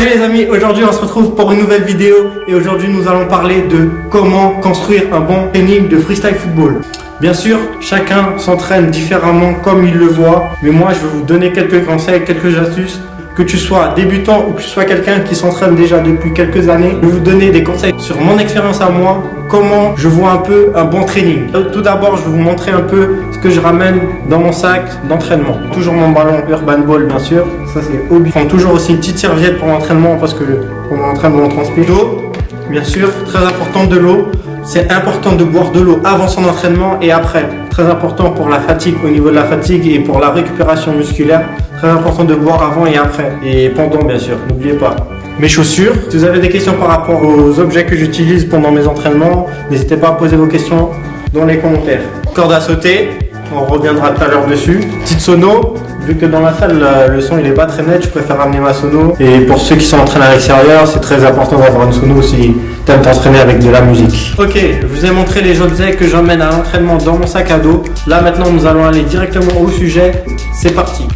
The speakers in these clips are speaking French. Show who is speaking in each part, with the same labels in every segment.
Speaker 1: Salut les amis, aujourd'hui on se retrouve pour une nouvelle vidéo et aujourd'hui nous allons parler de comment construire un bon training de freestyle football. Bien sûr, chacun s'entraîne différemment comme il le voit, mais moi je vais vous donner quelques conseils, quelques astuces. Que tu sois débutant ou que tu sois quelqu'un qui s'entraîne déjà depuis quelques années, je vais vous donner des conseils sur mon expérience à moi, comment je vois un peu un bon training. Tout d'abord, je vais vous montrer un peu ce que je ramène dans mon sac d'entraînement. Toujours mon ballon Urban Ball, bien sûr, ça c'est obligé. Je prends toujours aussi une petite serviette pour l'entraînement parce que pour l'entraînement on transpire. L'eau, bien sûr, très important de l'eau. C'est important de boire de l'eau avant son entraînement et après. Très important pour la fatigue, au niveau de la fatigue et pour la récupération musculaire. Très important de boire avant et après. Et pendant, bien sûr, n'oubliez pas. Mes chaussures. Si vous avez des questions par rapport aux objets que j'utilise pendant mes entraînements, n'hésitez pas à poser vos questions dans les commentaires. Corde à sauter, on reviendra tout à l'heure dessus. Petite sono. Vu que dans la salle, le son il est pas très net, je préfère ramener ma sono. Et pour ceux qui s'entraînent à l'extérieur, c'est très important d'avoir une sono si tu aimes t'entraîner avec de la musique. Ok, je vous ai montré les objets que j'emmène à l'entraînement dans mon sac à dos. Là maintenant, nous allons aller directement au sujet. C'est parti.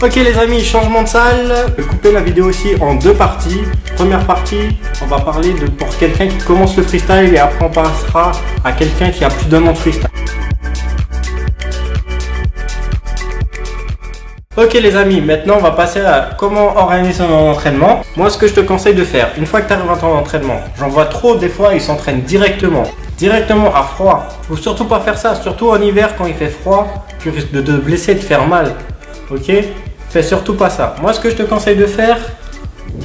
Speaker 1: Ok les amis, changement de salle. Je vais couper la vidéo aussi en deux parties. Première partie, on va parler de pour quelqu'un qui commence le freestyle et après on passera à quelqu'un qui a plus d'un an de freestyle. Ok les amis, maintenant on va passer à comment organiser son entraînement. Moi ce que je te conseille de faire, une fois que tu arrives à ton entraînement, j'en vois trop des fois ils s'entraînent directement à froid. Faut surtout pas faire ça, surtout en hiver quand il fait froid, tu risques de te blesser, de faire mal. Ok, fais surtout pas ça. Moi ce que je te conseille de faire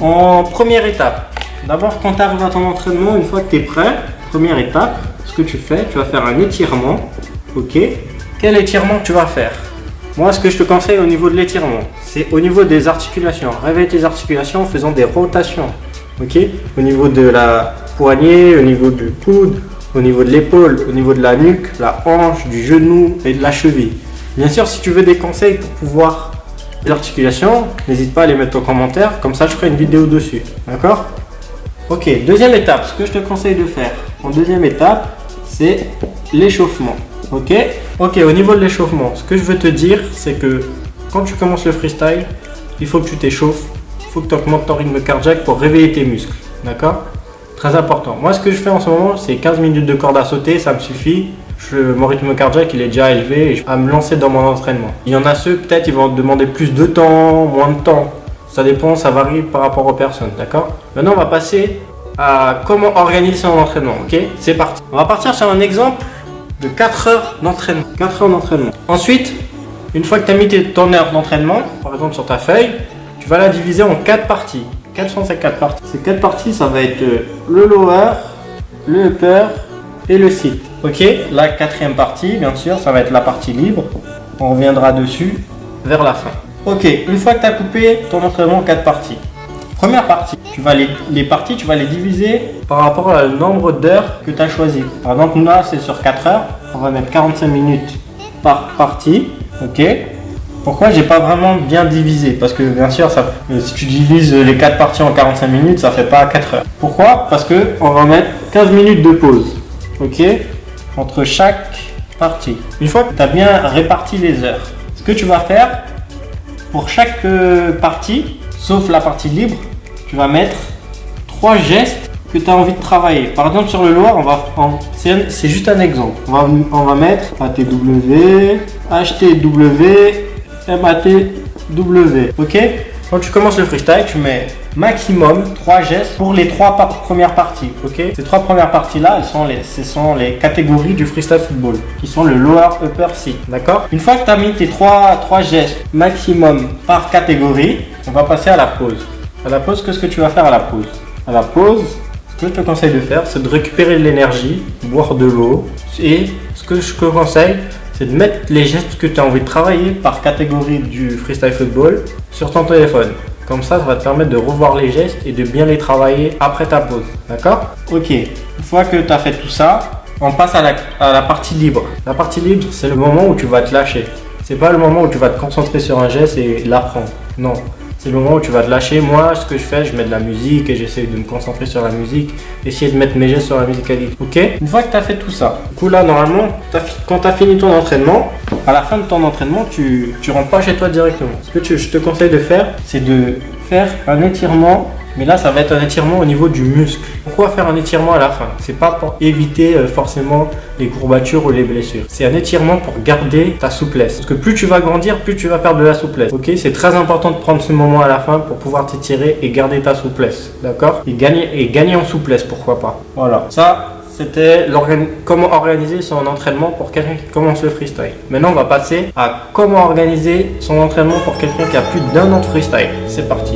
Speaker 1: en première étape, d'abord quand tu arrives à ton entraînement, une fois que tu es prêt, première étape, ce que tu fais, tu vas faire un étirement. Ok, quel étirement tu vas faire? Moi, ce que je te conseille au niveau de l'étirement, c'est au niveau des articulations. Réveille tes articulations en faisant des rotations. Ok, au niveau de la poignée, au niveau du coude, au niveau de l'épaule, au niveau de la nuque, la hanche, du genou et de la cheville. Bien sûr, si tu veux des conseils pour pouvoir les articulations, n'hésite pas à les mettre en commentaire. Comme ça, je ferai une vidéo dessus. D'accord? Ok, deuxième étape, ce que je te conseille de faire en deuxième étape, c'est l'échauffement. Ok, au niveau de l'échauffement, ce que je veux te dire, c'est que quand tu commences le freestyle, il faut que tu t'échauffes, il faut que tu augmentes ton rythme cardiaque pour réveiller tes muscles. D'accord? Très important. Moi, ce que je fais en ce moment, c'est 15 minutes de corde à sauter, ça me suffit. Mon rythme cardiaque, il est déjà élevé et je vais me lancer dans mon entraînement. Il y en a ceux, peut-être, ils vont demander plus de temps, moins de temps. Ça dépend, ça varie par rapport aux personnes. D'accord? Maintenant, on va passer à comment organiser son entraînement. Ok? C'est parti. On va partir sur un exemple de 4 heures d'entraînement. 4 heures d'entraînement. Ensuite, une fois que tu as mis ton heure d'entraînement, par exemple sur ta feuille, tu vas la diviser en 4 parties. Quelles sont ces 4 parties? Ces 4 parties, ça va être le lower, le upper et le sit. Ok, la quatrième partie, bien sûr, ça va être la partie libre. On reviendra dessus vers la fin. Ok, une fois que tu as coupé ton entraînement en 4 parties. Première partie, tu vas les parties, tu vas les diviser par rapport au nombre d'heures que tu as choisi. Par exemple, là, c'est sur 4 heures. On va mettre 45 minutes par partie. Ok. Pourquoi j'ai pas vraiment bien divisé? Parce que bien sûr, si tu divises les 4 parties en 45 minutes, ça fait pas 4 heures. Pourquoi? Parce que on va mettre 15 minutes de pause. Ok. Entre chaque partie. Une fois que tu as bien réparti les heures, ce que tu vas faire pour chaque partie, sauf la partie libre, tu vas mettre 3 gestes que tu as envie de travailler. Par exemple, sur le lower, c'est juste un exemple. On va mettre ATW, HTW, MATW. Ok? Quand tu commences le freestyle, tu mets maximum 3 gestes pour les 3 premières parties. Ok? Ces 3 premières parties-là, ce sont les catégories du freestyle football, qui sont le lower, upper, sit. D'accord? Une fois que tu as mis tes 3 gestes maximum par catégorie, on va passer à la pause. À la pause, qu'est-ce que tu vas faire à la pause? À la pause, ce que je te conseille de faire, c'est de récupérer de l'énergie, boire de l'eau. Et ce que je te conseille, c'est de mettre les gestes que tu as envie de travailler par catégorie du freestyle football sur ton téléphone. Comme ça va te permettre de revoir les gestes et de bien les travailler après ta pause. D'accord? Ok, une fois que tu as fait tout ça, on passe à la partie libre. La partie libre, c'est le moment où tu vas te lâcher. C'est pas le moment où tu vas te concentrer sur un geste et l'apprendre. Non. C'est le moment où tu vas te lâcher. Moi, ce que je fais, je mets de la musique et j'essaie de me concentrer sur la musique, essayer de mettre mes gestes sur la musicalité. Ok? Une fois que tu as fait tout ça, du coup là, normalement, quand tu as fini ton entraînement, à la fin de ton entraînement, tu rentres pas chez toi directement. Ce que je te conseille de faire, c'est de faire un étirement. Mais là, ça va être un étirement au niveau du muscle. Pourquoi faire un étirement à la fin? C'est pas pour éviter forcément les courbatures ou les blessures. C'est un étirement pour garder ta souplesse. Parce que plus tu vas grandir, plus tu vas perdre de la souplesse. Ok, c'est très important de prendre ce moment à la fin pour pouvoir t'étirer et garder ta souplesse. D'accord? Et gagner en souplesse, pourquoi pas. Voilà. Ça, c'était comment organiser son entraînement pour quelqu'un qui commence le freestyle. Maintenant, on va passer à comment organiser son entraînement pour quelqu'un qui a plus d'un an de freestyle. C'est parti.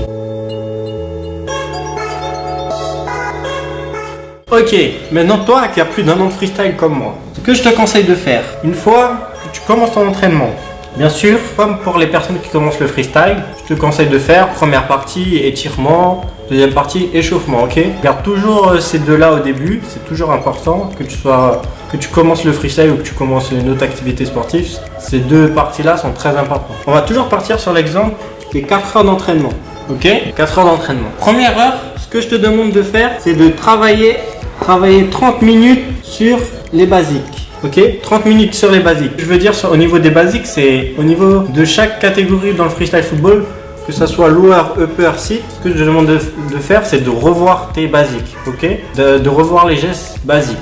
Speaker 1: Ok, maintenant toi qui as plus d'un an de freestyle comme moi, ce que je te conseille de faire, une fois que tu commences ton entraînement, bien sûr, comme pour les personnes qui commencent le freestyle, je te conseille de faire première partie étirement, deuxième partie échauffement, ok? Garde toujours ces deux-là au début, c'est toujours important que tu commences le freestyle ou que tu commences une autre activité sportive, ces deux parties-là sont très importantes. On va toujours partir sur l'exemple des 4 heures d'entraînement, ok? 4 heures d'entraînement. Première heure, ce que je te demande de faire, c'est de travailler 30 minutes sur les basiques. Ok, 30 minutes sur les basiques. Je veux dire, au niveau des basiques, c'est au niveau de chaque catégorie dans le freestyle football, que ce soit lower, upper, sit. Ce que je te demande de faire, c'est de revoir tes basiques. Ok, de revoir les gestes basiques.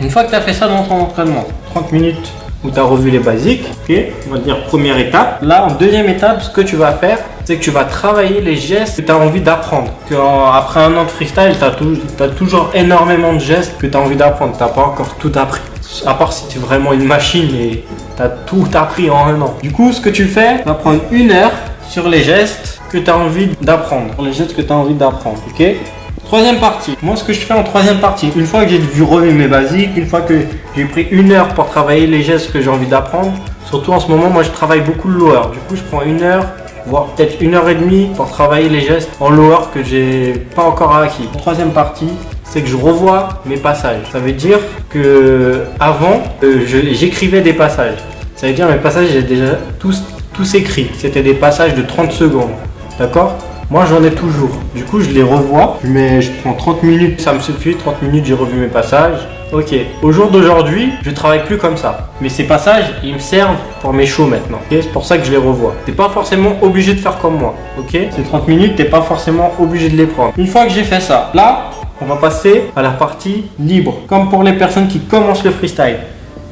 Speaker 1: Une fois que tu as fait ça dans ton entraînement, 30 minutes où tu as revu les basiques, ok, on va dire première étape. Là, en deuxième étape, ce que tu vas faire, c'est que tu vas travailler les gestes que tu as envie d'apprendre. Après un an de freestyle, tu as toujours énormément de gestes que tu as envie d'apprendre. Tu n'as pas encore tout appris. À part si tu es vraiment une machine et tu as tout appris en un an. Du coup, ce que tu fais, tu vas prendre 1 heure sur les gestes que tu as envie d'apprendre. Ok? Troisième partie. Moi, ce que je fais en troisième partie, une fois que j'ai vu revu mes basiques, une fois que j'ai pris 1 heure pour travailler les gestes que j'ai envie d'apprendre, surtout en ce moment, moi je travaille beaucoup le lower. Du coup, je prends 1 heure, voire peut-être 1 heure et demie pour travailler les gestes en lower que j'ai pas encore acquis. Troisième partie, c'est que je revois mes passages. Ça veut dire que avant, j'écrivais des passages. Ça veut dire mes passages, j'ai déjà tous écrits. C'était des passages de 30 secondes. D'accord? Moi, j'en ai toujours. Du coup, je les revois. Mais je prends 30 minutes. Ça me suffit. 30 minutes, j'ai revu mes passages. Ok. Au jour d'aujourd'hui, je travaille plus comme ça. Mais ces passages, ils me servent pour mes shows maintenant. Okay, c'est pour ça que je les revois. T'es pas forcément obligé de faire comme moi. Ok? Ces 30 minutes, t'es pas forcément obligé de les prendre. Une fois que j'ai fait ça, là, on va passer à la partie libre. Comme pour les personnes qui commencent le freestyle.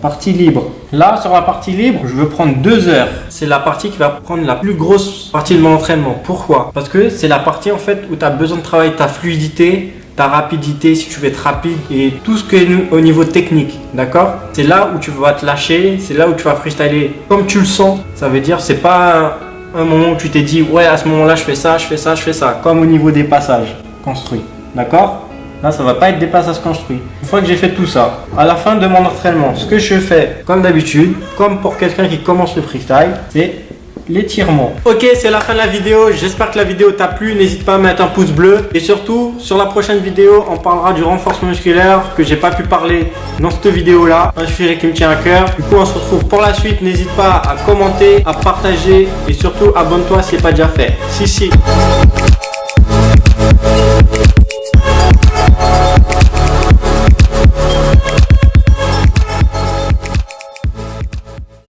Speaker 1: Partie libre. Là, sur la partie libre, je veux prendre 2 heures. C'est la partie qui va prendre la plus grosse partie de mon entraînement. Pourquoi? Parce que c'est la partie en fait où tu as besoin de travailler ta fluidité, ta rapidité, si tu veux être rapide et tout ce qui est au niveau technique. D'accord? C'est là où tu vas te lâcher, c'est là où tu vas freestyler comme tu le sens. Ça veut dire, c'est pas un moment où tu t'es dit, ouais, à ce moment-là, je fais ça. Comme au niveau des passages construits. D'accord? Là, ça va pas être des passages construits. Une fois que j'ai fait tout ça, à la fin de mon entraînement, ce que je fais, comme d'habitude, comme pour quelqu'un qui commence le freestyle, c'est l'étirement. Ok, c'est la fin de la vidéo. J'espère que la vidéo t'a plu. N'hésite pas à mettre un pouce bleu. Et surtout, sur la prochaine vidéo, on parlera du renforcement musculaire que j'ai pas pu parler dans cette vidéo-là. Un sujet qui me tient à cœur. Du coup, on se retrouve pour la suite. N'hésite pas à commenter, à partager et surtout, abonne-toi si ce n'est pas déjà fait. Si.